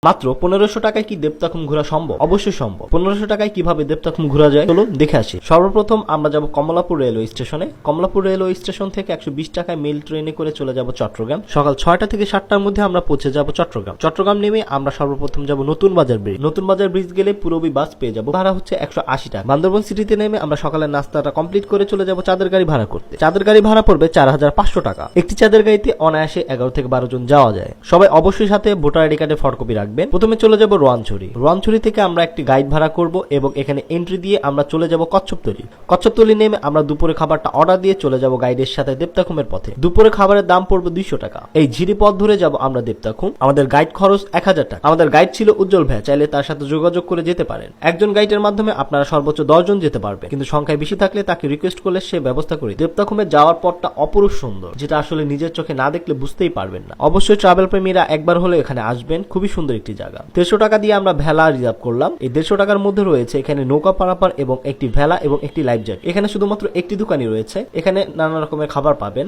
মাত্র 1500 টাকায় কি দেবতাখুম ঘোরা সম্ভব? অবশ্যই সম্ভব। 1500 টাকায় কিভাবে দেবতাখুম ঘোরা যায় চলো দেখে আসি। সর্বপ্রথম আমরা যাব কমলাপুর রেলওয়ে স্টেশনে। কমলাপুর রেলওয়ে স্টেশন থেকে 120 টাকায় মেল ট্রেনে করে চলে যাব চট্টগ্রাম। সকাল 6টা থেকে 7টার মধ্যে আমরা পৌঁছে যাব চট্টগ্রাম। চট্টগ্রাম নেমে আমরা সর্বপ্রথম যাব নতুন বাজার ব্রিজ। নতুন বাজার ব্রিজ গেলে পুরোবি বাস পেয়ে যাব, ভাড়া হচ্ছে 180 টাকা। বান্দরবন সিটিতে নেমে আমরা সকালের নাস্তাটা কমপ্লিট করে চলে যাব চাঁদের গাড়ি ভাড়া করতে। চাঁদের গাড়ি ভাড়া পড়বে 4500 টাকা। একটি চাঁদের গাড়িতে অনায়াসে 11 থেকে 12 জন যাওয়া যায়। সবাই অবশ্যই সাথে ভোটার আইডি কার্ডের ফটোকপি রাখবেন। প্রথমে চলে যাব রোয়ানছড়ি থেকে আমরা একটি গাইড ভাড়া করব এবং এখানে এন্ট্রি দিয়ে আমরা চলে যাব কচ্ছপতলি নেমে আমরা দুপুরে খাবারটা অর্ডার দিয়ে চলে যাব গাইডের সাথে দেবতাখুমের পথে। দুপুরে খাবারের দাম পড়বে 200 টাকা। এই ঝিরি পথ ধরে যাব আমরা দেবতাখুম। আমাদের গাইড খরচ 1000 টাকা। আমাদের গাইড ছিল উজ্জ্বল ভাই, চাইলে তার সাথে যোগাযোগ করে যেতে পারেন। একজন গাইডের মাধ্যমে আপনারা সর্বোচ্চ 10 জন যেতে পারবে, কিন্তু সংখ্যায় বেশি থাকলে তাকে রিকোয়েস্ট করলে সে ব্যবস্থা করি। দেবতাখুমে যাওয়ার পথটা অপরূপ সুন্দর, যেটা আসলে নিজের চোখে না দেখলে বুঝতেই পারবেন না। অবশ্যই ট্রাভেল প্রেমীরা একবার হলে এখানে আসবেন, খুবই সুন্দর একটি জায়গা। 150 টাকা দিয়ে আমরা ভেলা রিজার্ভ করলাম। এই 150 টাকার মধ্যে রয়েছে এখানে নৌকা পারাপার এবং একটি ভেলা এবং একটি লাইফ জ্যাকেট। এখানে শুধুমাত্র একটি দোকানই রয়েছে, এখানে নানা রকমের খাবার পাবেন।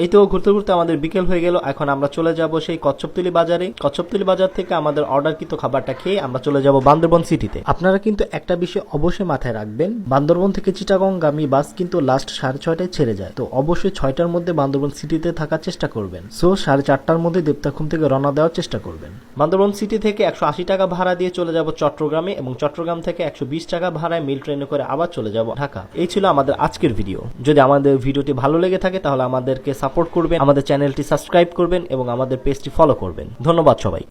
এই তো ঘুরতে ঘুরতে আমাদের বিকেল হয়ে গেল। এখন আমরা চলে যাব সেই কচ্ছপতলি বাজারে। কচ্ছপতলি বাজার থেকে আমাদের অর্ডারকৃত খাবারটা খেয়ে আমরা চলে যাব বান্দরবন সিটিতে। আপনারা কিন্তু একটা বিষয় অবশ্যই মাথায় রাখবেন, বান্দরবন থেকে চিটাগংগামী বাস কিন্তু লাস্ট 6:30টায় ছেড়ে যায়। তো অবশ্যই 6টার মধ্যে বান্দরবন সিটিতে থাকার চেষ্টা করবেন। সো 4:30টার মধ্যে দেবতাখুম থেকে রওনা দেওয়ার চেষ্টা করবেন। বান্দরবন সিটি থেকে 180 টাকা ভাড়া দিয়ে চলে যাব চট্টগ্রামে এবং চট্টগ্রাম থেকে 120 টাকা ভাড়ায় মেল ট্রেনে করে আবার চলে যাব ঢাকা। এই ছিল আমাদের আজকের ভিডিও। যদি আমাদের ভিডিওটি ভালো লেগে থাকে তাহলে আমাদেরকে সাপোর্ট করবেন, আমাদের চ্যানেলটি সাবস্ক্রাইব করবেন এবং আমাদের পেজটি ফলো করবেন। ধন্যবাদ সবাই।